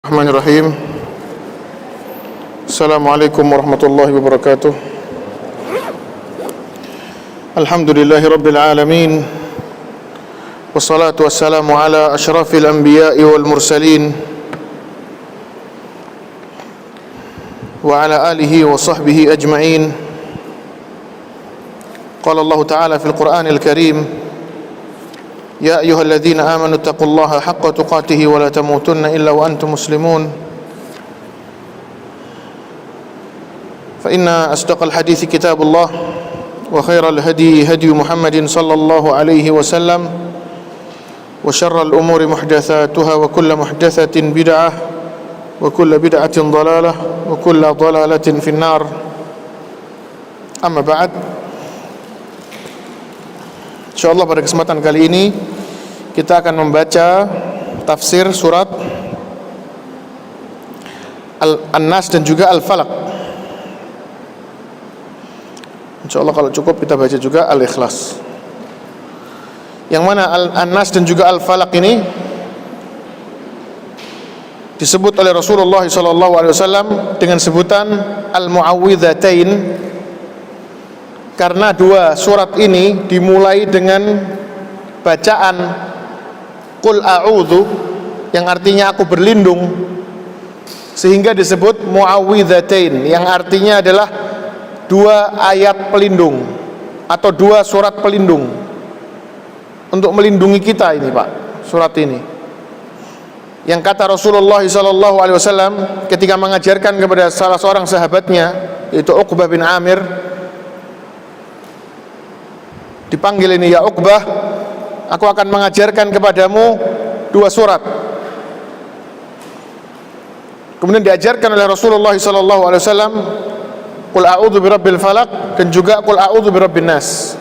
Bismillahirrahmanirrahim. Assalamualaikum warahmatullahi wabarakatuh. Alhamdulillahi rabbil alamin. Wassalatu wassalamu ala asyrafil anbiya'i wal mursalin wa ala alihi wa sahbihi ajma'in. Qala Allah Ta'ala fil Qur'anil Karim: Ya ayyuhalladzina amanu taqullaha haqqa tuqatih wa la tamutunna illa wa antum muslimun. Fa inna asdaqal hadithi kitabullah wa khairal hadi hadi Muhammadin sallallahu alaihi wasallam wa syarral umuri muhdatsatuha wa kullu muhdatsatin bid'ah wa kullu bid'atin dhalalah wa kullu dhalalatin finnar. Amma ba'd. InsyaAllah pada kesempatan kali ini kita akan membaca tafsir surat An-Nas dan juga Al-Falaq. InsyaAllah kalau cukup kita baca juga Al-Ikhlas. Yang mana An-Nas dan juga Al-Falaq ini disebut oleh Rasulullah SAW dengan sebutan Al-Mu'awwidhatain, karena dua surat ini dimulai dengan bacaan Qul a'udzu, yang artinya aku berlindung, sehingga disebut Mu'awwidhatain, yang artinya adalah dua ayat pelindung atau dua surat pelindung untuk melindungi kita ini, Pak, surat ini. Yang kata Rasulullah SAW ketika mengajarkan kepada salah seorang sahabatnya, yaitu Uqbah bin Amir, dipanggil ini, ya Uqbah, aku akan mengajarkan kepadamu dua surat. Kemudian diajarkan oleh Rasulullah SAW Qul a'udzu birabbil falaq dan juga Qul a'udzu birabbin nas.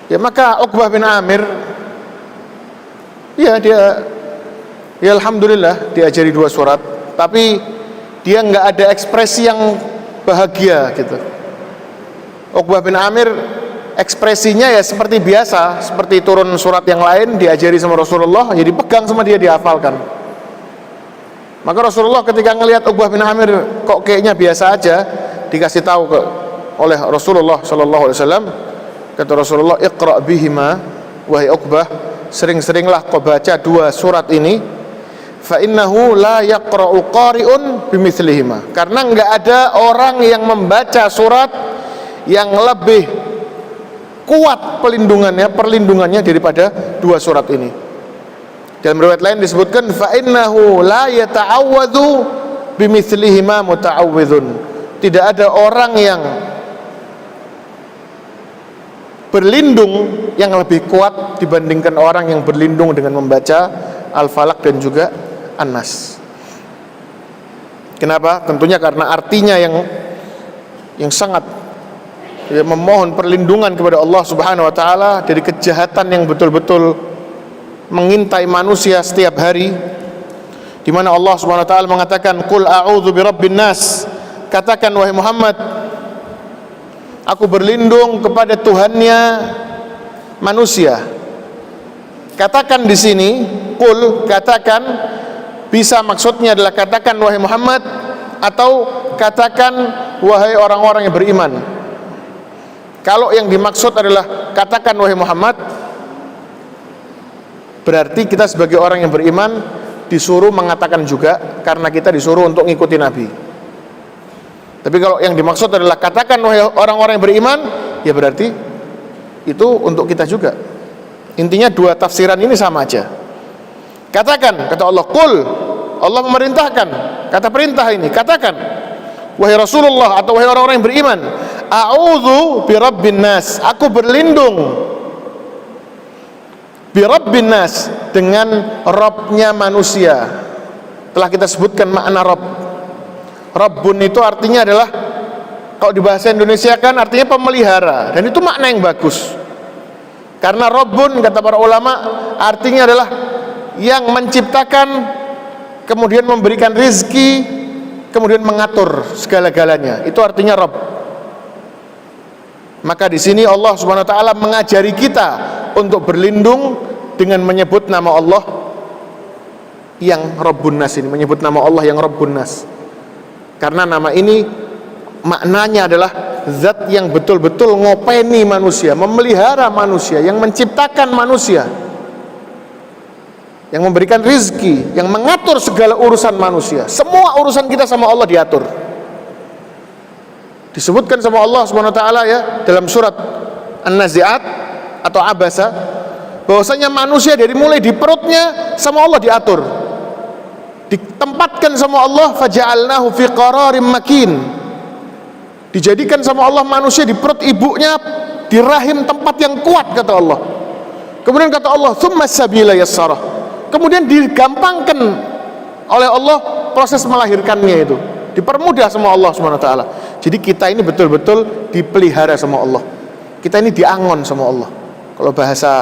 Ya, maka Uqbah bin Amir, ya alhamdulillah diajari dua surat, tapi dia enggak ada ekspresi yang bahagia gitu. Uqbah bin Amir ekspresinya ya seperti biasa, seperti turun surat yang lain diajari sama Rasulullah, jadi pegang sama dia, dihafalkan. Maka Rasulullah ketika ngelihat Uqbah bin Amir kok kayaknya biasa aja, dikasih tahu oleh Rasulullah SAW, kata Rasulullah, Iqra' bihima, wahai Uqbah, sering-seringlah kau baca dua surat ini, fa innahu la yaqra'u qari'un bimithlihima, karena enggak ada orang yang membaca surat yang lebih kuat perlindungannya daripada dua surat ini. Dalam riwayat lain disebutkan fa innahu la yata'awwadzu bimithlihima muta'awwidzun. Tidak ada orang yang berlindung yang lebih kuat dibandingkan orang yang berlindung dengan membaca Al-Falaq dan juga An-Nas. Kenapa? Tentunya karena artinya yang sangat memohon perlindungan kepada Allah Subhanahu wa taala dari kejahatan yang betul-betul mengintai manusia setiap hari, di mana Allah Subhanahu wa taala mengatakan Qul a'udzu birabbin nas, katakan wahai Muhammad, aku berlindung kepada Tuhannya manusia. Katakan di sini Qul, katakan, bisa maksudnya adalah katakan wahai Muhammad, atau katakan wahai orang-orang yang beriman. Kalau yang dimaksud adalah katakan wahai Muhammad, berarti kita sebagai orang yang beriman disuruh mengatakan juga, karena kita disuruh untuk ngikuti Nabi. Tapi kalau yang dimaksud adalah katakan wahai orang-orang yang beriman, ya berarti itu untuk kita juga. Intinya dua tafsiran ini sama aja. Katakan, kata Allah, Qul, Allah memerintahkan, kata perintah ini, katakan wahai Rasulullah atau wahai orang-orang yang beriman, a'udzu birabbin nas, aku berlindung birabbin nas, dengan Rabbnya manusia. Telah kita sebutkan makna Rabb. Rabbun itu artinya adalah, kalau di bahasa Indonesia kan artinya pemelihara, dan itu makna yang bagus. Karena Rabbun, kata para ulama, artinya adalah yang menciptakan, kemudian memberikan rizki, kemudian mengatur segala-galanya. Itu artinya Rabb. Maka di sini Allah Subhanahu wa taala mengajari kita untuk berlindung dengan menyebut nama Allah yang Rabbun Nas ini, menyebut nama Allah yang Rabbun Nas. Karena nama ini maknanya adalah zat yang betul-betul ngopeni manusia, memelihara manusia, yang menciptakan manusia, yang memberikan rizki, yang mengatur segala urusan manusia. Semua urusan kita sama Allah diatur. Disebutkan sama Allah Subhanahu wa taala ya dalam surat An-Nazi'at atau Abasa, bahwasanya manusia dari mulai di perutnya sama Allah diatur. Ditempatkan sama Allah, faja'alnahu fi qararim makin. Dijadikan sama Allah manusia di perut ibunya, di rahim tempat yang kuat, kata Allah. Kemudian kata Allah, tsumma sabila yassarah. Kemudian digampangkan oleh Allah proses melahirkannya itu, dipermudah sama Allah Subhanahu wa taala. Jadi kita ini betul-betul dipelihara sama Allah. Kita ini diangon sama Allah. Kalau bahasa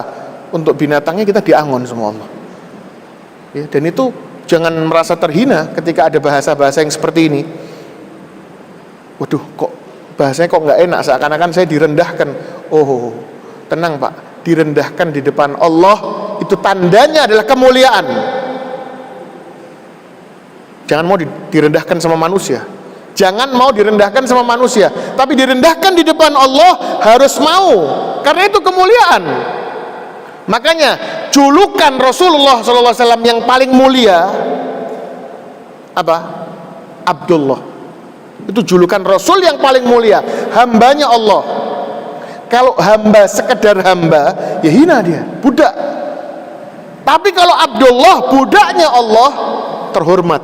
untuk binatangnya, kita diangon sama Allah. Ya, dan itu jangan merasa terhina ketika ada bahasa-bahasa yang seperti ini. Waduh, kok bahasanya kok nggak enak, seakan-akan saya direndahkan. Oh, tenang Pak, direndahkan di depan Allah itu tandanya adalah kemuliaan. Jangan mau direndahkan sama manusia. Jangan mau direndahkan sama manusia, tapi direndahkan di depan Allah harus mau, karena itu kemuliaan. Makanya julukan Rasulullah SAW yang paling mulia apa? Abdullah. Itu julukan Rasul yang paling mulia, hambanya Allah. Kalau hamba sekedar hamba, ya hina dia, budak. Tapi kalau Abdullah, budaknya Allah, terhormat,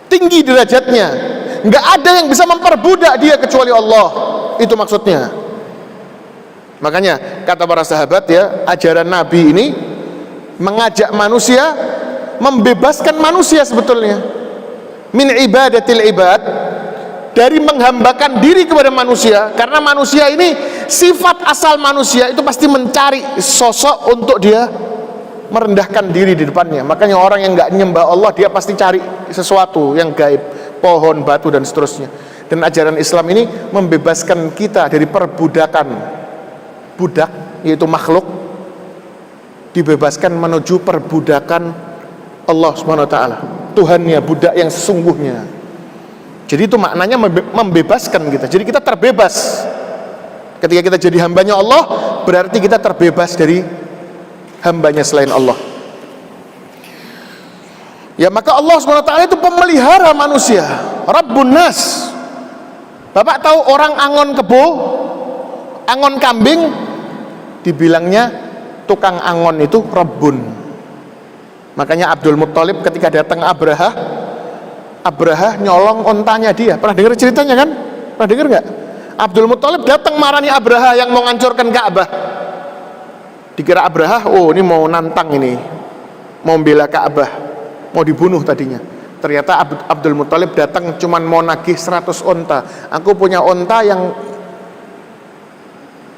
tinggi derajatnya. Nggak ada yang bisa memperbudak dia kecuali Allah. Itu maksudnya. Makanya kata para sahabat ya, ajaran Nabi ini mengajak manusia, membebaskan manusia sebetulnya min ibadatil ibad, dari menghambakan diri kepada manusia. Karena manusia ini, sifat asal manusia itu pasti mencari sosok untuk dia merendahkan diri di depannya. Makanya orang yang nggak nyembah Allah, dia pasti cari sesuatu yang gaib, pohon, batu, dan seterusnya. Dan ajaran Islam ini membebaskan kita dari perbudakan. Budak, yaitu makhluk, dibebaskan menuju perbudakan Allah Subhanahu wa taala, Tuhannya, budak yang sesungguhnya. Jadi itu maknanya membebaskan kita. Jadi kita terbebas. Ketika kita jadi hambanya Allah, berarti kita terbebas dari hambanya selain Allah. Ya, maka Allah SWT itu pemelihara manusia, Rabbun Nas. Bapak tahu orang angon kebo, angon kambing, dibilangnya tukang angon itu Rabbun. Makanya Abdul Muttalib ketika datang Abraha nyolong ontanya dia. Pernah dengar ceritanya kan? Pernah dengar nggak? Abdul Muttalib datang marani Abraha yang mau ngancurkan Ka'bah. Dikira Abraha, oh ini mau nantang ini, mau bela Ka'bah, mau dibunuh tadinya. Ternyata Abdul Muttalib datang cuman mau nagih 100 onta. Aku punya onta yang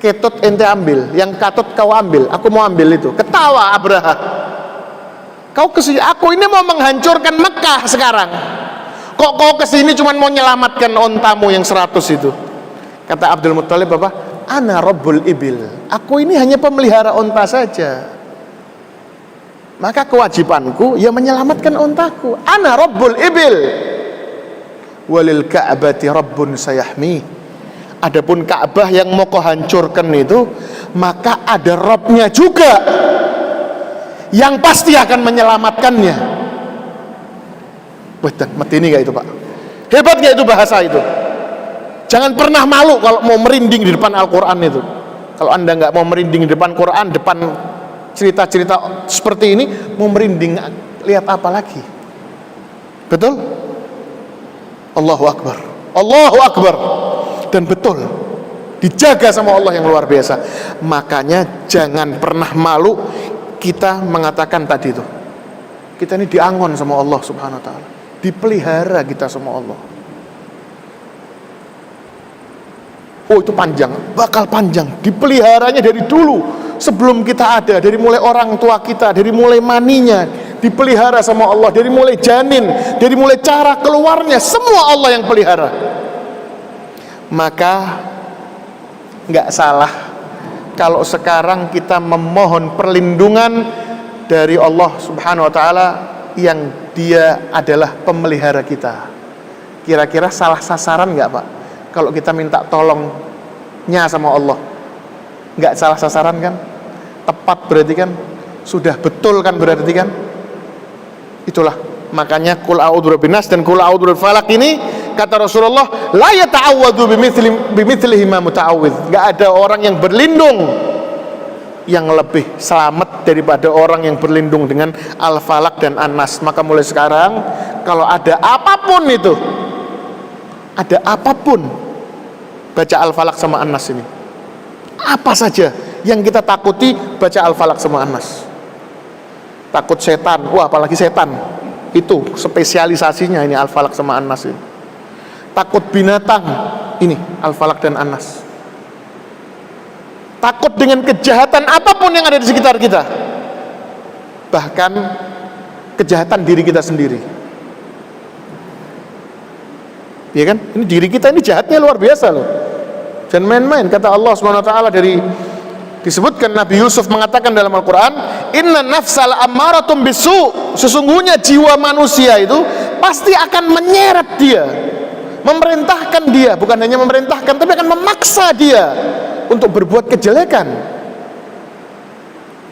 ketut ente ambil, yang katut kau ambil, aku mau ambil itu. Ketawa Abraha, kau kesini, aku ini mau menghancurkan Mekah sekarang, kok kau kesini cuma mau menyelamatkan ontamu yang 100 itu. Kata Abdul Muttalib apa? Ana Rabbul Ibil, aku ini hanya pemelihara onta saja, maka kewajibanku ya menyelamatkan ontaku. Ana Rabbul Ibil, walil Ka'bati Rabbun sayahmi. Adapun Ka'bah yang mau kau hancurkan itu, maka ada Rabbnya juga yang pasti akan menyelamatkannya. Betul, mati ini gak itu Pak? Hebat gak itu bahasa itu? Jangan pernah malu kalau mau merinding di depan Al-Quran itu. Kalau Anda gak mau merinding di depan Quran, depan cerita-cerita seperti ini, mau merinding, lihat apa lagi? Betul? Allahu Akbar, Allahu Akbar. Dan betul, dijaga sama Allah yang luar biasa. Makanya jangan pernah malu kita mengatakan tadi itu, kita ini diangon sama Allah Subhanahu wa ta'ala, dipelihara kita sama Allah. Oh itu panjang, bakal panjang. Dipeliharanya dari dulu, sebelum kita ada, dari mulai orang tua kita, dari mulai maninya dipelihara sama Allah, dari mulai janin, dari mulai cara keluarnya, semua Allah yang pelihara. Maka nggak salah kalau sekarang kita memohon perlindungan dari Allah Subhanahu wa ta'ala yang dia adalah pemelihara kita. Kira-kira salah sasaran nggak Pak kalau kita minta tolongnya sama Allah? Nggak salah sasaran kan? Tepat berarti kan? Sudah betul kan berarti kan? Itulah makanya qul a'udzu birabbin nas dan qul a'udzu birabbil falaq ini kata Rasulullah la yata'awwadzu bimithlihi ma muta'awwidz. Enggak ada orang yang berlindung yang lebih selamat daripada orang yang berlindung dengan Al-Falaq dan An-Nas. Maka mulai sekarang kalau ada apapun itu, ada apapun, baca Al-Falaq sama An-Nas ini. Apa saja yang kita takuti, baca Al-Falaq sama An-Nas. Takut setan, wah apalagi setan, itu spesialisasinya ini Al-Falaq sama An-Nas ini. Takut binatang, ini Al-Falaq dan An-Nas. Takut dengan kejahatan apapun yang ada di sekitar kita, bahkan kejahatan diri kita sendiri. Ya kan? Ini diri kita ini jahatnya luar biasa loh. Jangan main-main. Kata Allah SWT disebutkan Nabi Yusuf mengatakan dalam Al-Quran, inna nafsal ammaratum bisu, sesungguhnya jiwa manusia itu pasti akan menyeret dia, memerintahkan dia, bukan hanya memerintahkan tapi akan memaksa dia untuk berbuat kejelekan.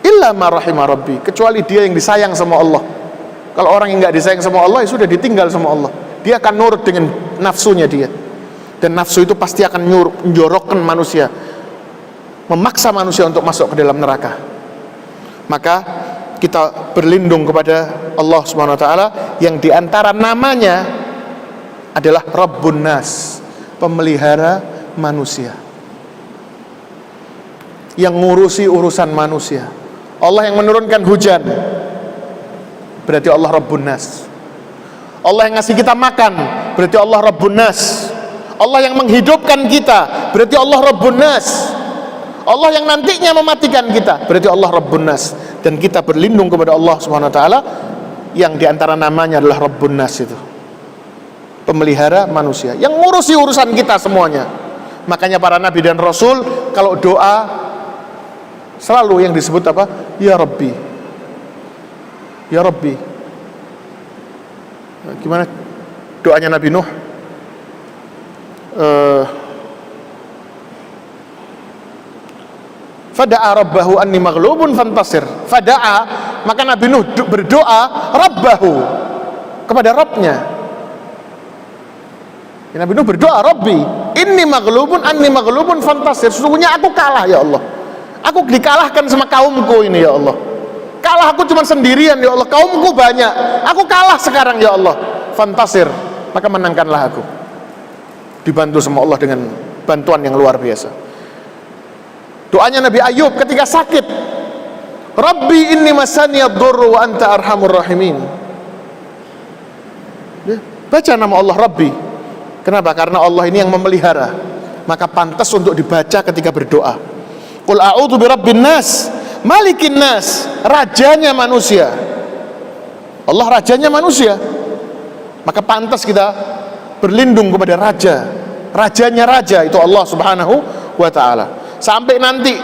Illa ma rahimah rabbi, kecuali dia yang disayang sama Allah. Kalau orang yang nggak disayang sama Allah, ya sudah ditinggal sama Allah. Dia akan nurut dengan nafsunya dia, dan nafsu itu pasti akan menjorokkan manusia, memaksa manusia untuk masuk ke dalam neraka. Maka kita berlindung kepada Allah Subhanahu wa taala yang diantara namanya adalah Rabbun Nas, pemelihara manusia, yang ngurusi urusan manusia. Allah yang menurunkan hujan, berarti Allah Rabbun Nas. Allah yang ngasih kita makan, berarti Allah Rabbun Nas. Allah yang menghidupkan kita, berarti Allah Rabbun Nas. Allah yang nantinya mematikan kita, berarti Allah Rabbun Nas. Dan kita berlindung kepada Allah Subhanahu wa taala yang diantara namanya adalah Rabbun Nas, itu pemelihara manusia, yang ngurusi urusan kita semuanya. Makanya para nabi dan rasul kalau doa selalu yang disebut apa? Ya Rabbi, Ya Rabbi. Gimana doanya Nabi Nuh? Fada'a rabbahu anni maghlubun fantasir. Fada'a, maka Nabi Nuh berdoa rabbahu, kepada Rabbnya. Ya, Nabi Nuh berdoa, Rabbi inni maghlubun anni maghlubun fantasir, sesungguhnya aku kalah ya Allah, aku dikalahkan sama kaumku ini ya Allah. Kalah aku cuma sendirian ya Allah, kaumku banyak, aku kalah sekarang ya Allah. Fantasir, maka menangkanlah aku. Dibantu sama Allah dengan bantuan yang luar biasa. Doanya Nabi Ayub ketika sakit, Rabbi inni masaniyad durru wa anta arhamur rahimin. Baca nama Allah Rabbi. Kenapa? Karena Allah ini yang memelihara, maka pantas untuk dibaca ketika berdoa. Qul a'udzu birabbin nas, malikin nas, rajanya manusia. Allah rajanya manusia, maka pantas kita berlindung kepada raja. Rajanya raja itu Allah Subhanahu wa taala. Sampai nanti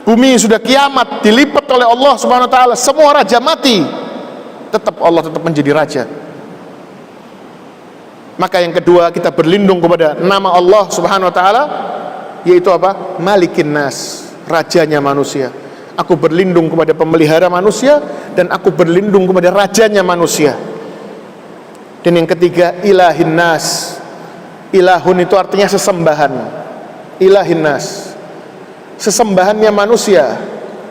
bumi sudah kiamat, dilipat oleh Allah Subhanahu wa taala, semua raja mati, tetap Allah tetap menjadi raja. Maka yang kedua, kita berlindung kepada nama Allah Subhanahu wa taala, yaitu apa? Malikin nas, rajanya manusia. Aku berlindung kepada pemelihara manusia, dan aku berlindung kepada rajanya manusia. Dan yang ketiga, ilahin nas. Ilahun itu artinya sesembahan. Ilahin nas, sesembahannya manusia,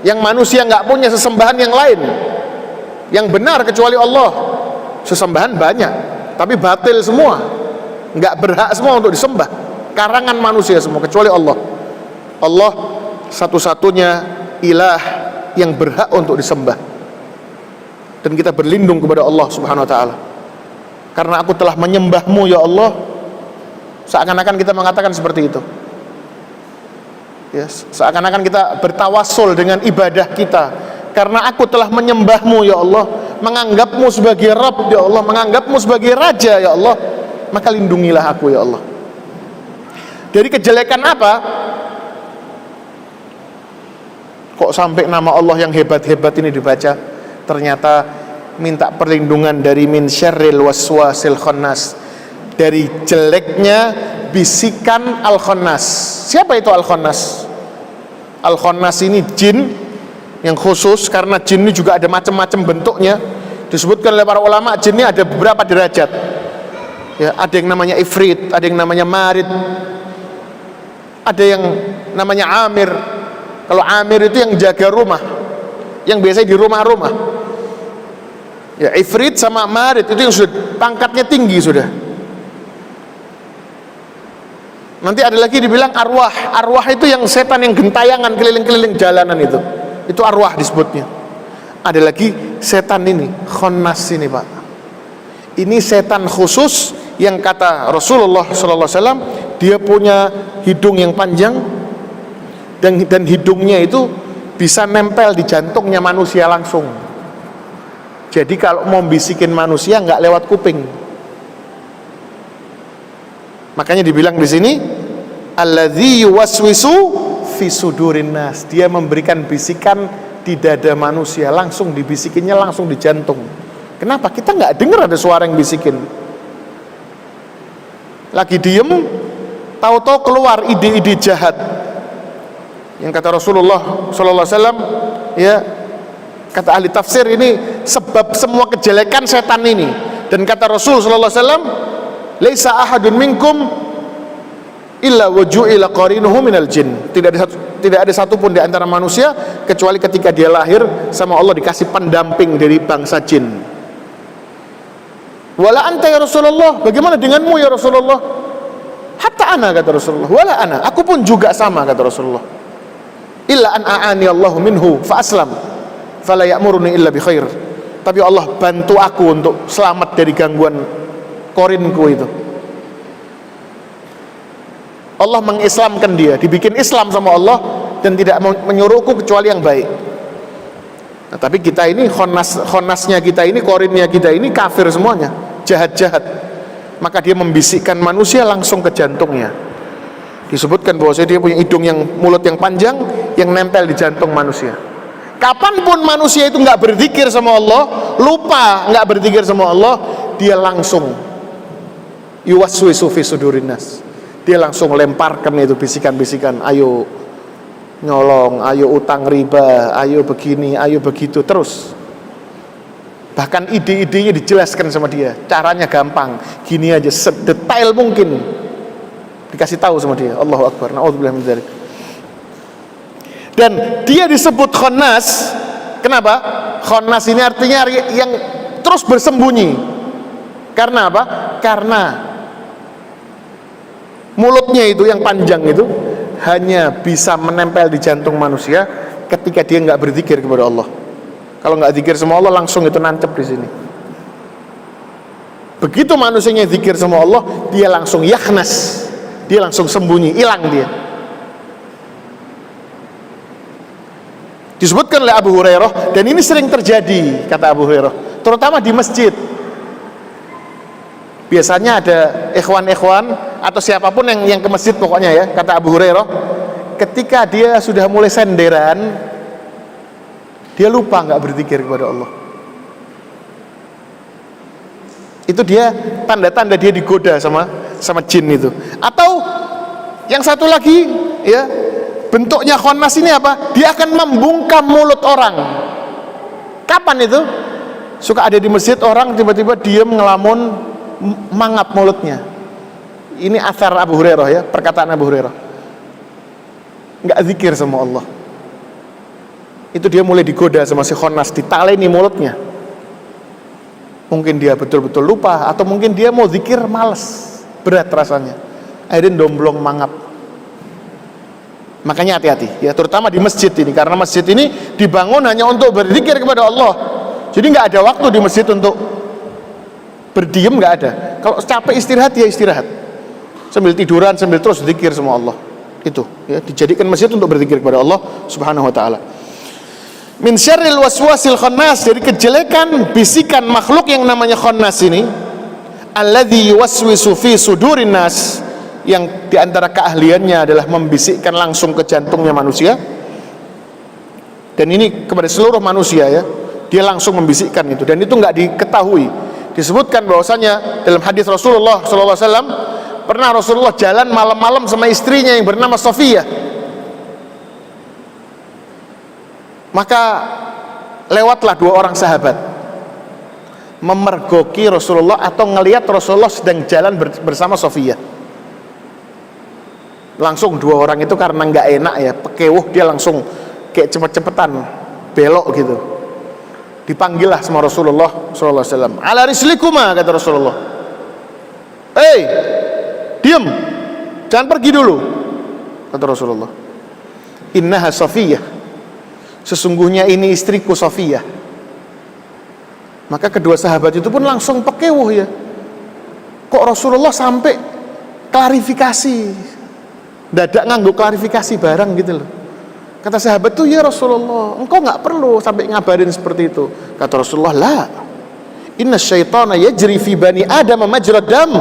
yang manusia nggak punya sesembahan yang lain yang benar kecuali Allah. Sesembahan banyak, tapi batil semua, nggak berhak semua untuk disembah, karangan manusia semua kecuali Allah. Allah satu-satunya ilah yang berhak untuk disembah, dan kita berlindung kepada Allah Subhanahu wa taala. Karena aku telah menyembahmu ya Allah, seakan-akan kita mengatakan seperti itu. Yes. Seakan-akan kita bertawassul dengan ibadah kita, karena aku telah menyembahmu ya Allah, menganggapmu sebagai Rabb ya Allah, menganggapmu sebagai Raja ya Allah, maka lindungilah aku ya Allah. Dari kejelekan apa? Kok sampai nama Allah yang hebat-hebat ini dibaca? Ternyata minta perlindungan dari min syarril waswasil khannas, dari jeleknya bisikan al-khannas. Siapa itu al-khannas? Al-khannas ini jin yang khusus, karena jin ini juga ada macam-macam bentuknya. Disebutkan oleh para ulama, jin ini ada beberapa derajat. Ya, ada yang namanya ifrit, ada yang namanya marid, ada yang namanya amir. Kalau amir itu yang jaga rumah, yang biasanya di rumah-rumah. Ya, ifrit sama marid itu yang sudah pangkatnya tinggi sudah. Nanti ada lagi dibilang arwah. Arwah itu yang setan yang gentayangan keliling-keliling jalanan itu. Itu arwah disebutnya. Ada lagi setan ini, khannas ini, Pak. Ini setan khusus yang kata Rasulullah SAW, dia punya hidung yang panjang dan hidungnya itu bisa nempel di jantungnya manusia langsung. Jadi kalau mau bisikin manusia nggak lewat kuping. Makanya dibilang di sini, alladzi yuwaswisu fi sudurin nas. Dia memberikan bisikan di dada manusia, langsung dibisikinnya langsung di jantung. Kenapa? Kita nggak dengar ada suara yang bisikin. Lagi diem, tahu-tahu keluar ide-ide jahat. Yang kata Rasulullah SAW, ya, kata ahli tafsir, ini sebab semua kejelekan setan ini. Dan kata Rasul SAW, laisa ahadun minkum illa waju'ila qarinuhu minal jin. Tidak ada satupun di antara manusia kecuali ketika dia lahir sama Allah dikasih pendamping dari bangsa jin. Wala anta ya Rasulullah, bagaimana denganmu ya Rasulullah? Hatta ana, kata Rasulullah. Wala ana, aku pun juga sama, kata Rasulullah. Illa an a'ani Allahu minhu fa aslam fala ya'muruni illa bi khair. Tapi Allah bantu aku untuk selamat dari gangguan korinku itu. Allah mengislamkan dia, dibikin Islam sama Allah, dan tidak menyuruhku kecuali yang baik. Nah, tapi kita ini khonnasnya kita ini, korinnya kita ini kafir semuanya, jahat-jahat. Maka dia membisikkan manusia langsung ke jantungnya. Disebutkan bahwa dia punya hidung yang, mulut yang panjang, yang nempel di jantung manusia. Kapanpun manusia itu nggak berzikir sama Allah, lupa nggak berzikir sama Allah, dia langsung yuwaswisu fi sudurin nas. Dia langsung lemparkan itu bisikan-bisikan, ayo nyolong, ayo utang riba, ayo begini, ayo begitu, terus. Bahkan ide-idenya dijelaskan sama dia, caranya gampang, gini aja, sedetail mungkin dikasih tahu sama dia. Allahu Akbar, na'udzubillah min dzalik. Dan dia disebut khannas. Kenapa? Khannas ini artinya yang terus bersembunyi. Karena apa? Karena mulutnya itu yang panjang itu hanya bisa menempel di jantung manusia ketika dia nggak berzikir kepada Allah. Kalau nggak zikir sama Allah, langsung itu nancep di sini. Begitu manusianya zikir sama Allah, dia langsung yakhnas, dia langsung sembunyi, hilang dia. Disebutkan oleh Abu Hurairah, dan ini sering terjadi, kata Abu Hurairah, terutama di masjid. Biasanya ada ikhwan-ikhwan atau siapapun yang ke masjid pokoknya, ya, kata Abu Hurairah, ketika dia sudah mulai senderan, dia lupa nggak berzikir kepada Allah. Itu dia tanda-tanda dia digoda sama jin itu. Atau yang satu lagi, ya, bentuknya khannas ini apa? Dia akan membungkam mulut orang. Kapan itu? Suka ada di masjid orang tiba-tiba diam ngelamun, mangap mulutnya. Ini athar Abu Hurairah, ya, perkataan Abu Hurairah. Nggak zikir sama Allah. Itu dia mulai digoda sama si khannas, ditaleni mulutnya. Mungkin dia betul-betul lupa, atau mungkin dia mau zikir males, berat rasanya, akhirnya domblong mangap. Makanya hati-hati, ya, terutama di masjid ini, karena masjid ini dibangun hanya untuk berzikir kepada Allah. Jadi nggak ada waktu di masjid untuk berdiam, nggak ada. Kalau capek istirahat, ya istirahat, sambil tiduran, sambil terus zikir sama Allah. Itu, ya, dijadikan masjid untuk berzikir kepada Allah Subhanahu wa taala. Min syarril waswasil khannas, dari kejelekan bisikan makhluk yang namanya khannas ini, alladzi yuwaswisu fi sudurin nas, yang diantara keahliannya adalah membisikkan langsung ke jantungnya manusia. Dan ini kepada seluruh manusia, ya, dia langsung membisikkan itu, dan itu nggak diketahui. Disebutkan bahwasanya dalam hadis Rasulullah SAW, pernah Rasulullah jalan malam-malam sama istrinya yang bernama Sofiyah. Maka lewatlah dua orang sahabat memergoki Rasulullah atau ngelihat Rasulullah sedang jalan bersama Sofiyah. Langsung dua orang itu karena nggak enak ya, pekewuh, dia langsung kayak cepet-cepetan belok gitu. Dipanggillah sama Rasulullah SAW. Ala rislikuma, kata Rasulullah. Hei, diam, jangan pergi dulu, kata Rasulullah. Innaha Sofiyah, sesungguhnya ini istriku Sofiyah. Maka kedua sahabat itu pun langsung pekewuh ya. Kok Rasulullah sampai klarifikasi, dadak nganggo klarifikasi barang gitu loh. Kata sahabat tuh, ya Rasulullah, engkau nggak perlu sampai ngabarin seperti itu. Kata Rasulullah, la, inna syaitana yajri fi bani adam majrad dam.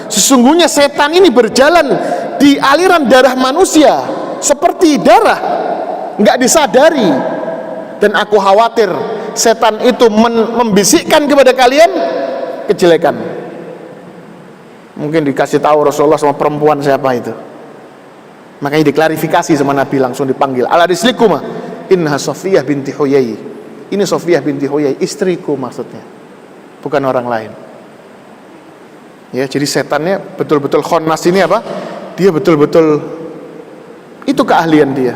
Sesungguhnya setan ini berjalan di aliran darah manusia seperti darah, nggak disadari. Dan aku khawatir setan itu membisikkan kepada kalian kejelekan. Mungkin dikasih tahu Rasulullah sama perempuan siapa itu. Makanya diklarifikasi sama Nabi, langsung dipanggil. Ala rislikuma, inna Sofiyah binti Huyai. Ini Sofiyah binti Huyai, istriku maksudnya, bukan orang lain. Ya, jadi setannya betul-betul khonnas ini apa? Dia betul-betul itu keahlian dia.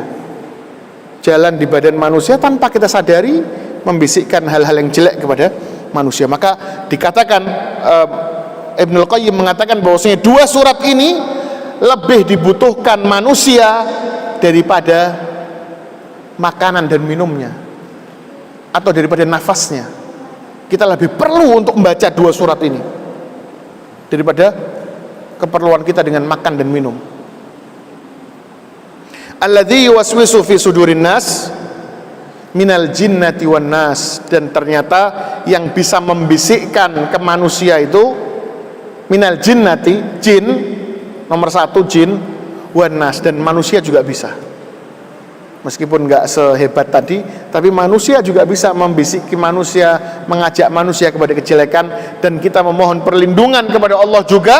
Jalan di badan manusia tanpa kita sadari, membisikkan hal-hal yang jelek kepada manusia. Maka dikatakan Ibnul Qayyim mengatakan bahwasanya dua surat ini lebih dibutuhkan manusia daripada makanan dan minumnya, atau daripada nafasnya. Kita lebih perlu untuk membaca dua surat ini daripada keperluan kita dengan makan dan minum. Alladzi yuwaswisu fi sudurin nas minal jinnati wan nas. Dan ternyata yang bisa membisikkan ke manusia itu minal jinnati, jin nomor satu, jin, wan nas, dan manusia juga bisa. Meskipun nggak sehebat tadi, tapi manusia juga bisa membisiki manusia, mengajak manusia kepada kejelekan, dan kita memohon perlindungan kepada Allah juga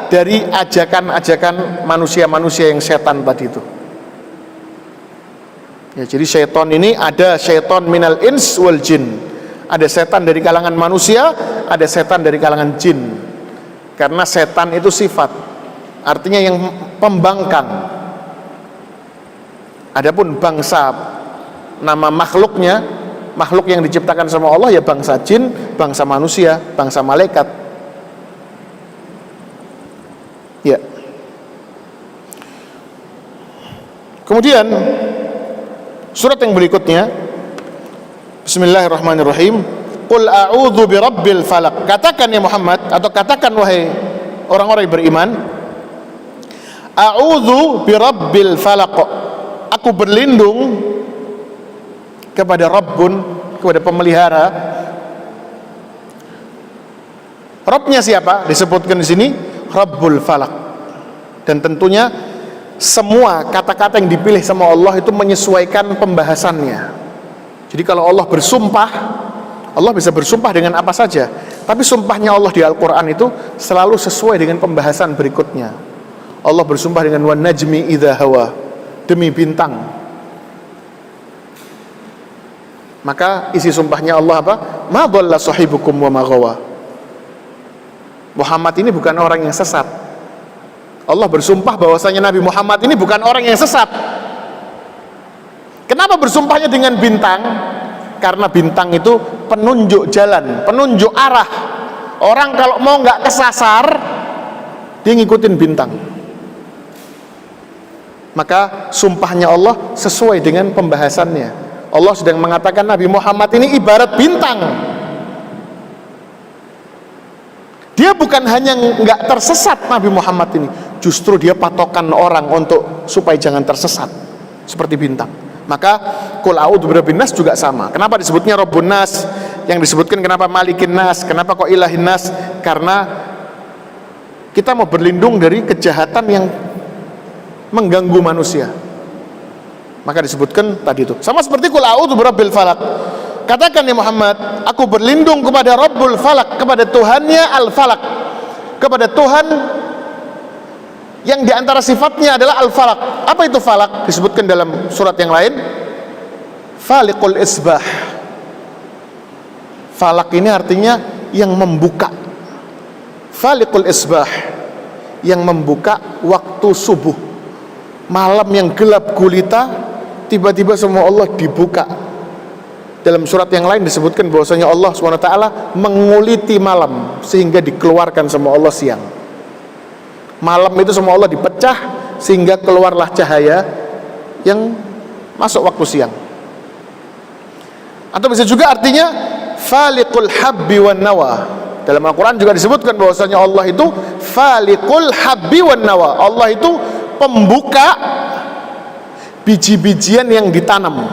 dari ajakan-ajakan manusia-manusia yang setan tadi itu. Ya, jadi syaitan ini ada syaitan minal ins wal jin. Ada setan dari kalangan manusia, ada setan dari kalangan jin. Karena setan itu sifat, artinya yang pembangkang. Adapun bangsa, nama makhluknya, makhluk yang diciptakan sama Allah ya bangsa jin, bangsa manusia, bangsa malaikat. Ya. Kemudian surat yang berikutnya, Bismillahirrahmanirrahim. Qul a'udzu birabbil falaq. Katakan ya Muhammad, atau katakan wahai orang-orang yang beriman, a'udzu birabbil falaq. Aku berlindung kepada Rabbun, kepada pemelihara. Rabbnya siapa? Disebutkan di sini Rabbul Falaq. Dan tentunya semua kata-kata yang dipilih sama Allah itu menyesuaikan pembahasannya. Jadi kalau Allah bersumpah, Allah bisa bersumpah dengan apa saja, tapi sumpahnya Allah di Al-Quran itu selalu sesuai dengan pembahasan berikutnya. Allah bersumpah dengan wan najmi idza hawa, demi bintang. Maka isi sumpahnya Allah apa? Ma dhalla sahibukum wa ma ghawa. Muhammad ini bukan orang yang sesat. Allah bersumpah bahwasanya Nabi Muhammad ini bukan orang yang sesat. Kenapa bersumpahnya dengan bintang? Karena bintang itu penunjuk jalan, penunjuk arah. Orang kalau mau nggak kesasar, dia ngikutin bintang. Maka sumpahnya Allah sesuai dengan pembahasannya. Allah sedang mengatakan Nabi Muhammad ini ibarat bintang. Dia bukan hanya nggak tersesat Nabi Muhammad ini, justru dia patokan orang untuk supaya jangan tersesat seperti bintang. Maka qul a'udzu birabbin nas juga sama. Kenapa disebutnya Rabbun nas? Yang disebutkan kenapa Malikin nas? Kenapa kok Ilahin nas? Karena kita mau berlindung dari kejahatan yang mengganggu manusia. Maka disebutkan tadi itu. Sama seperti qul a'udzu birabbil falaq. katakan ya Muhammad, aku berlindung kepada Rabbul Falak, kepada Tuhannya Al-Falak, kepada Tuhan yang diantara sifatnya adalah Al-Falak. Apa itu Falak? Disebutkan dalam surat yang lain, Faliqul Isbah. Falak ini artinya yang membuka. Faliqul Isbah, yang membuka waktu subuh. Malam yang gelap gulita, tiba-tiba semua Allah dibuka. Dalam surat yang lain disebutkan bahwasanya Allah SWT menguliti malam sehingga dikeluarkan sama Allah siang. Malam itu semua Allah dipecah sehingga keluarlah cahaya yang masuk waktu siang. Atau bisa juga artinya Faliqul Habbi wan Nawa. Dalam Al-Quran juga disebutkan bahwasanya Allah itu Faliqul Habbi wan Nawa. Allah itu pembuka biji-bijian yang ditanam.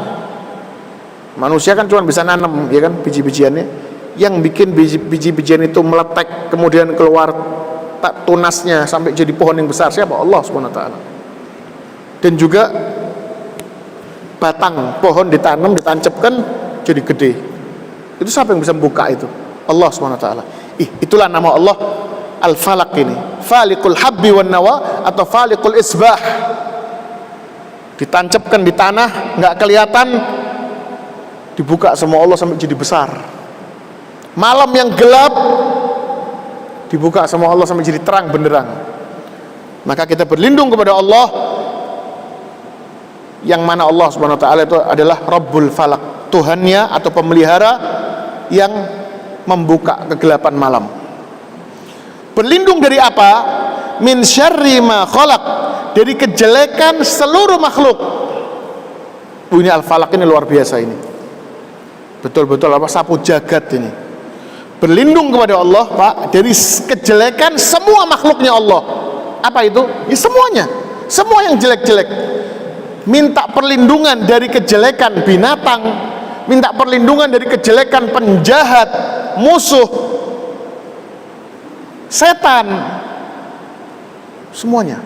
Manusia kan cuma bisa nanam, ya kan, biji-bijiannya. Yang bikin biji-bijian itu meletek kemudian keluar tak tunasnya sampai jadi pohon yang besar, siapa? Allah SWT. Dan juga batang pohon ditanam, ditancapkan jadi gede. Itu siapa yang bisa membuka itu? Allah SWT. Itulah nama Allah Al-Falaq ini, Faliqul Habbi wan Nawa atau Faliqul Isbah. Ditancapkan di tanah, nggak kelihatan, dibuka sama Allah sampai jadi besar. Malam yang gelap dibuka sama Allah sampai jadi terang benderang. Maka kita berlindung kepada Allah, yang mana Allah Subhanahu wa taala itu adalah Rabbul Falaq, Tuhannya atau pemelihara yang membuka kegelapan malam. Berlindung dari apa? Min syarri ma khalaq, dari kejelekan seluruh makhluk. Ini Al-Falaq ini luar biasa ini. Betul-betul apa, sapu jagat ini. Berlindung kepada Allah, Pak, dari kejelekan semua makhluknya Allah. Apa itu? Ya semuanya, semua yang jelek-jelek. Minta perlindungan dari kejelekan binatang, minta perlindungan dari kejelekan penjahat, musuh, setan, semuanya.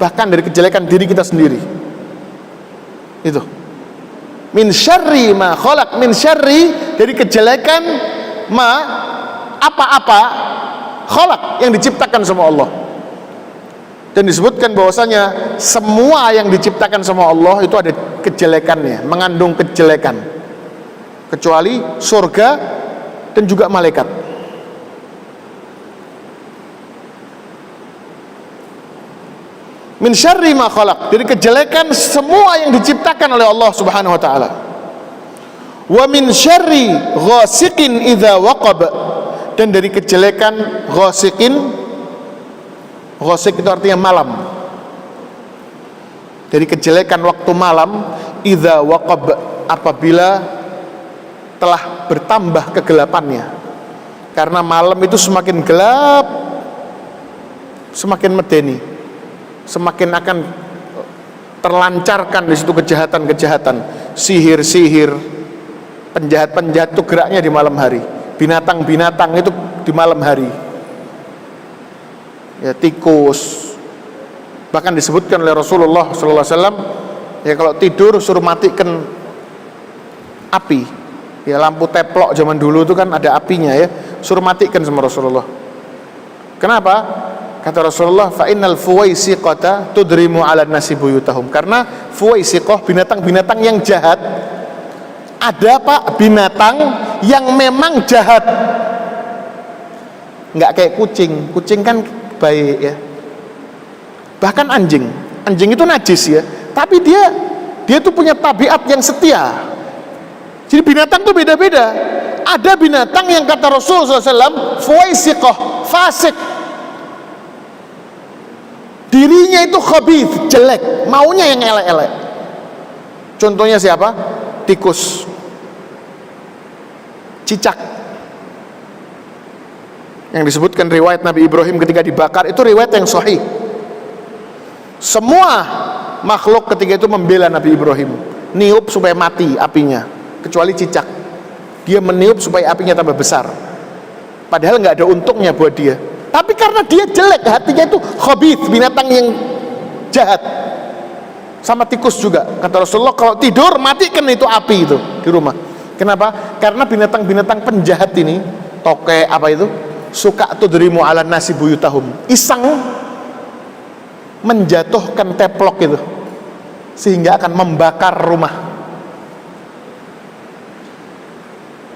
Bahkan dari kejelekan diri kita sendiri. Itu. Min syarri ma khalaq, min syarri, dari kejelekan ma, apa-apa, khalaq, yang diciptakan sama Allah. Dan disebutkan bahwasanya semua yang diciptakan sama Allah itu ada kejelekannya, mengandung kejelekan, kecuali surga dan juga malaikat. Min syarri ma khalaq, dari kejelekan semua yang diciptakan oleh Allah Subhanahu wa taala. Wa min syarri ghasiqin idza waqab, dan dari kejelekan ghasiqin, ghasiq itu artinya malam. Dari kejelekan waktu malam, idza waqab, apabila telah bertambah kegelapannya. Karena malam itu semakin gelap, semakin medeni, semakin akan terlancarkan di situ kejahatan-kejahatan, sihir-sihir, penjahat-penjahat itu geraknya di malam hari, binatang-binatang itu di malam hari, ya, tikus. Bahkan disebutkan oleh Rasulullah SAW, ya, kalau tidur suruh matikan api, ya, lampu teplok zaman dulu itu kan ada apinya, ya, suruh matikan sama Rasulullah. Kenapa? Kata Rasulullah, fa innal fuwaisiqata tudrimu 'ala nasi buyutahum. Karena fuwaisiqah, binatang-binatang yang jahat. Ada, Pak, binatang yang memang jahat. Enggak kayak kucing. Kucing kan baik, ya. Bahkan anjing. Anjing itu najis, ya. Tapi dia tuh punya tabiat yang setia. Jadi binatang tuh beda-beda. Ada binatang yang kata Rasulullah SAW fuwaisiqah, fasik, dirinya itu khabith, jelek, maunya yang elek-elek. Contohnya siapa? Tikus, cicak. Yang disebutkan riwayat Nabi Ibrahim ketika dibakar, itu riwayat yang sahih. Semua makhluk ketika itu membela Nabi Ibrahim, niup supaya mati apinya, kecuali cicak. Dia meniup supaya apinya tambah besar, padahal nggak ada untungnya buat dia. Tapi karena dia jelek, hatinya itu khabith, binatang yang jahat. Sama tikus juga, kata Rasulullah, kalau tidur matikan itu api itu di rumah. Kenapa? Karena binatang-binatang penjahat ini, tokek apa itu, suka tudrimu ala nasi buyutahum, iseng menjatuhkan teplok itu sehingga akan membakar rumah.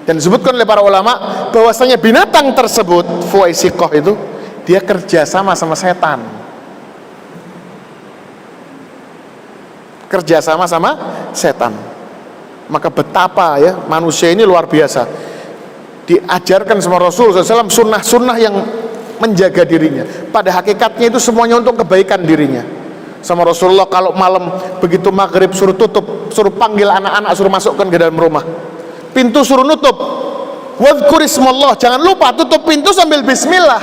Dan disebutkan oleh para ulama bahwasanya binatang tersebut fuwaisiqah itu dia kerja sama setan, kerja sama setan. Maka betapa ya manusia ini luar biasa, diajarkan sama Rasul SAW sunnah-sunnah yang menjaga dirinya, pada hakikatnya itu semuanya untuk kebaikan dirinya. Sama Rasulullah kalau malam begitu maghrib suruh tutup, suruh panggil anak-anak, suruh masukkan ke dalam rumah, pintu suruh nutup, wadhkur ismallah, jangan lupa tutup pintu sambil bismillah,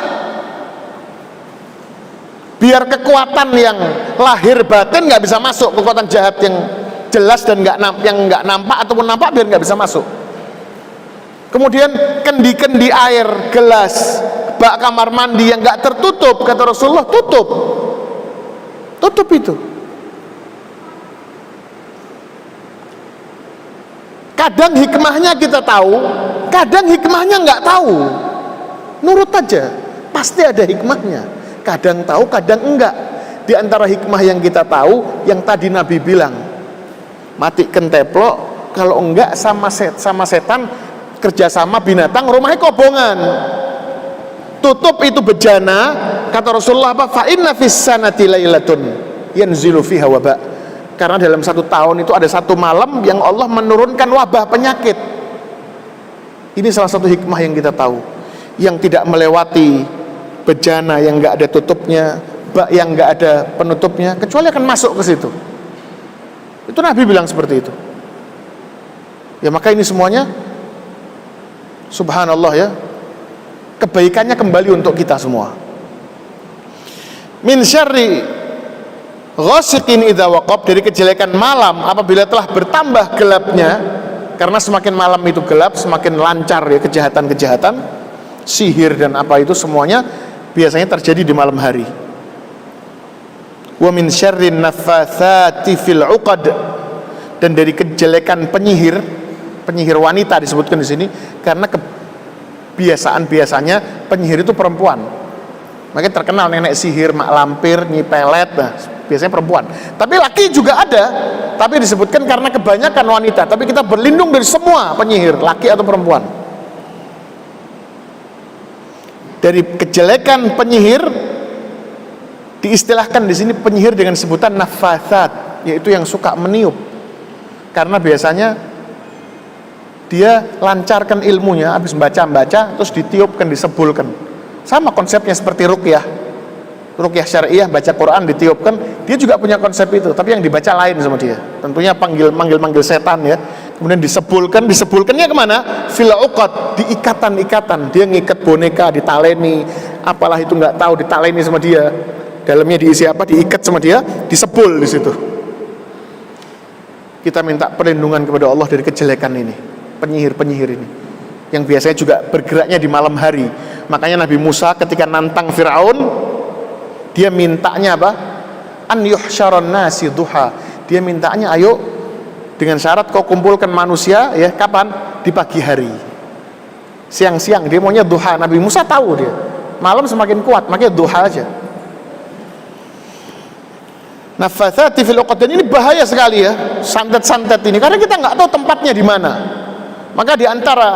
biar kekuatan yang lahir batin nggak bisa masuk, kekuatan jahat yang jelas dan yang nggak nampak ataupun nampak biar nggak bisa masuk. Kemudian kendi-kendi air, gelas, bak kamar mandi yang nggak tertutup, kata Rasulullah, tutup itu. Kadang hikmahnya kita tahu, kadang hikmahnya nggak tahu, nurut aja, pasti ada hikmahnya. Kadang tahu, kadang enggak. Di antara hikmah yang kita tahu, yang tadi Nabi bilang, matikan teplok, kalau enggak sama setan, kerjasama binatang, rumahnya kobongan. Tutup itu bejana, kata Rasulullah apa? Fa inna fis sanati lailatun yanzilu fiha waba. Karena dalam satu tahun itu ada satu malam yang Allah menurunkan wabah penyakit. Ini salah satu hikmah yang kita tahu, yang tidak melewati bejana yang enggak ada tutupnya, bak yang enggak ada penutupnya, kecuali akan masuk ke situ. Itu Nabi bilang seperti itu. Ya maka ini semuanya subhanallah ya, kebaikannya kembali untuk kita semua. Min syarri ghasiqin idza waqab, dari kejelekan malam apabila telah bertambah gelapnya, karena semakin malam itu gelap semakin lancar ya kejahatan-kejahatan, sihir dan apa itu semuanya biasanya terjadi di malam hari. Wa min syarrin naffatsati fil 'uqad, dan dari kejelekan penyihir wanita disebutkan di sini karena biasanya penyihir itu perempuan. Makanya terkenal nenek sihir, mak lampir, nyi pelet, nah, biasanya perempuan. Tapi laki juga ada, tapi disebutkan karena kebanyakan wanita. Tapi kita berlindung dari semua penyihir, laki atau perempuan. Dari kejelekan penyihir diistilahkan di sini penyihir dengan sebutan naffatsat, yaitu yang suka meniup. Karena biasanya dia lancarkan ilmunya, habis baca terus ditiupkan, disebulkan. Sama konsepnya seperti ruqyah syariah, baca Quran ditiupkan, dia juga punya konsep itu, tapi yang dibaca lain sama dia. Tentunya manggil setan ya. Kemudian disebulkannya kemana? Fil 'uqad, di ikatan-ikatan. Dia ngikat boneka, ditaleni, apalah itu nggak tahu, ditaleni sama dia. Dalamnya diisi apa? Diikat sama dia, disebul di situ. Kita minta perlindungan kepada Allah dari kejelekan ini, penyihir ini, yang biasanya juga bergeraknya di malam hari. Makanya Nabi Musa ketika nantang Fir'aun, dia mintanya apa? An yuhsyaron nasi duha. Dia mintanya ayo dengan syarat kau kumpulkan manusia ya kapan? Di pagi hari. Siang-siang dia maunya duha. Nabi Musa tahu dia malam semakin kuat, makanya duha aja. Naffatsati fil 'uqad, dan ini bahaya sekali ya, santet ini, karena kita nggak tahu tempatnya di mana. Maka di antara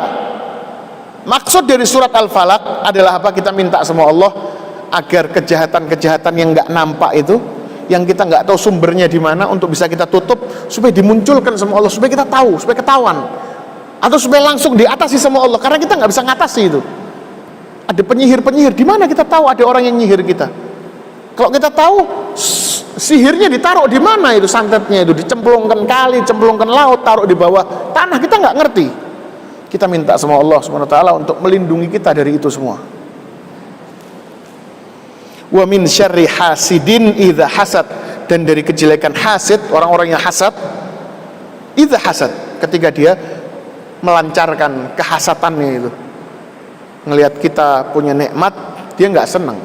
maksud dari surat Al-Falaq adalah apa? Kita minta sama Allah agar kejahatan-kejahatan yang nggak nampak itu, yang kita nggak tahu sumbernya di mana, untuk bisa kita tutup supaya dimunculkan sama Allah, supaya kita tahu, supaya ketahuan, atau supaya langsung diatasi sama Allah. Karena kita nggak bisa ngatasi itu. Ada penyihir di mana kita tahu ada orang yang nyihir kita? Kalau kita tahu sihirnya ditaruh di mana itu, santetnya itu dicemplungkan kali, cemplungkan laut, taruh di bawah tanah, kita nggak ngerti. Kita minta sama Allah SWT untuk melindungi kita dari itu semua. Wa min syarri hasidin idza hasad, dan dari kejelekan hasid, orang-orang yang hasad, idza hasad, ketika dia melancarkan kehasatannya itu, ngelihat kita punya nikmat dia nggak senang,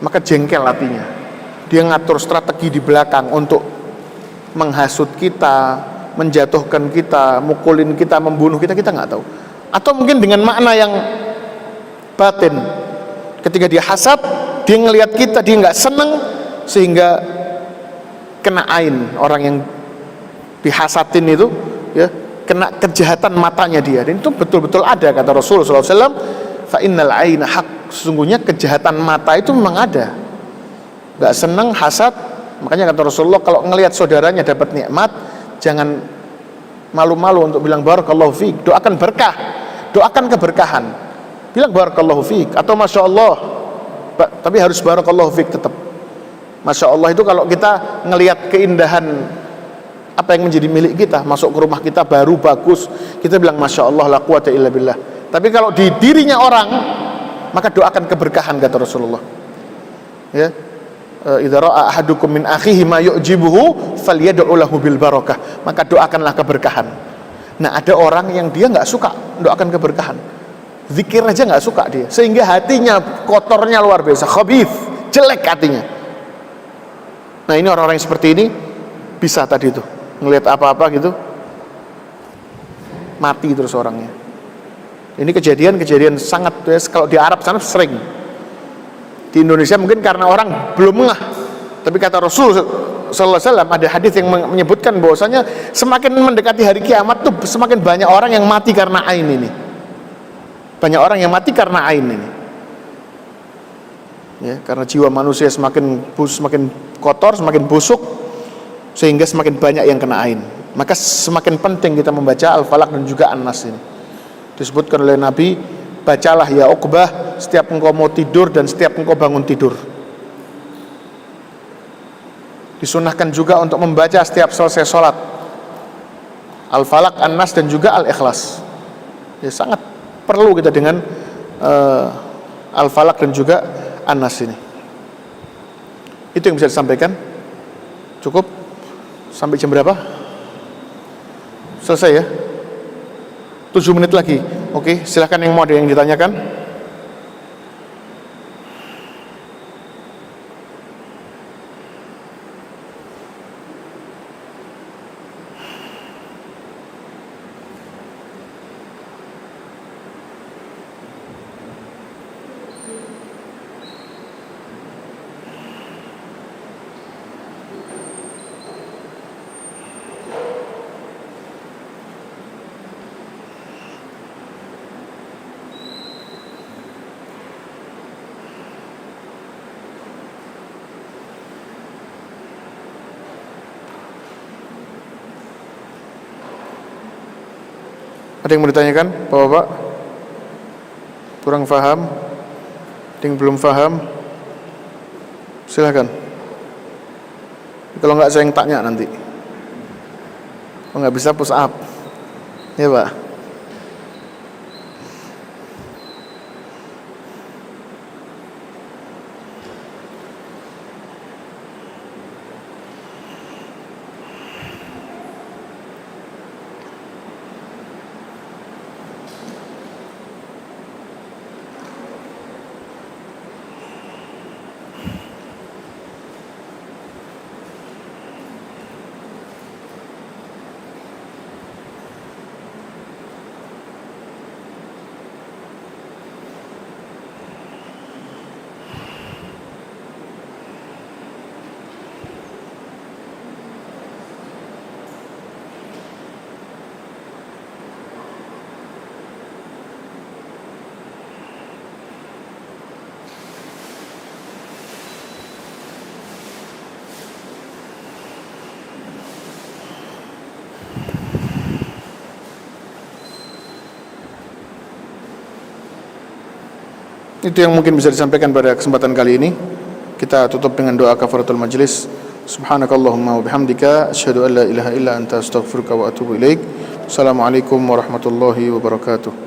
maka jengkel hatinya. Dia ngatur strategi di belakang untuk menghasut kita, menjatuhkan kita, mukulin kita, membunuh kita, kita nggak tahu. Atau mungkin dengan makna yang batin, ketika dia hasad, dia ngelihat kita, dia nggak seneng, sehingga kena ain orang yang dihasatin itu, ya, kena kejahatan matanya dia. Dan itu betul-betul ada, kata Rasulullah SAW, fa innal aina haq, sesungguhnya kejahatan mata itu memang ada. Nggak seneng, hasad. Makanya kata Rasulullah, kalau ngelihat saudaranya dapat nikmat, jangan malu-malu untuk bilang barakallahu fiik, doakan berkah, doakan keberkahan, bilang barakallahu fiik atau masya Allah, tapi harus barakallahu fiik tetap. Masya Allah itu kalau kita ngelihat keindahan apa yang menjadi milik kita, masuk ke rumah kita baru bagus, kita bilang masya Allah la quwata illa billah. Tapi kalau di dirinya orang, maka doakan keberkahan, kata Rasulullah, ya. Idza ra'a ahadukum min akhihi ma yu'jibuhu falyad'u lahu bil barakah, maka doakanlah keberkahan. Nah, ada orang yang dia nggak suka doakan keberkahan, zikir aja nggak suka dia, sehingga hatinya kotornya luar biasa, khabith, jelek hatinya. Nah, ini orang-orang yang seperti ini bisa tadi tuh ngelihat apa-apa gitu mati terus orangnya. Ini kejadian sangat, kalau di Arab sana sering. Di Indonesia mungkin karena orang belum ngeh, tapi kata Rasul sallallahu alaihi wasallam, ada hadis yang menyebutkan bahwasanya semakin mendekati hari kiamat tuh semakin banyak orang yang mati karena ain ini. Banyak orang yang mati karena ain ini. Ya, karena jiwa manusia semakin kotor, semakin busuk, sehingga semakin banyak yang kena ain. Maka semakin penting kita membaca Al-Falaq dan juga An-Nas ini. Disebutkan oleh Nabi, bacalah ya Uqbah setiap engkau mau tidur dan setiap engkau bangun tidur. Disunahkan juga untuk membaca setiap selesai sholat Al-Falaq, An-Nas dan juga Al-Ikhlas. Ya, sangat perlu kita dengan Al-Falaq dan juga An-Nas ini. Itu yang bisa disampaikan. Cukup? Sampai jam berapa? Selesai ya? 7 menit lagi. Oke, silakan yang mau ada yang ditanyakan. Ada yang mau ditanyakan, Bapak-bapak? Kurang paham? Ada yang belum paham? Silakan. Kalau nggak saya yang tanya nanti. Kalau nggak bisa push up, ya Pak. Itu yang mungkin bisa disampaikan pada kesempatan kali ini. Kita tutup dengan doa kafaratul majlis. Subhanakallahumma wa bihamdika asyhadu an la ilaha illa anta astaghfiruka wa atubu ilaik. Assalamualaikum warahmatullahi wabarakatuh.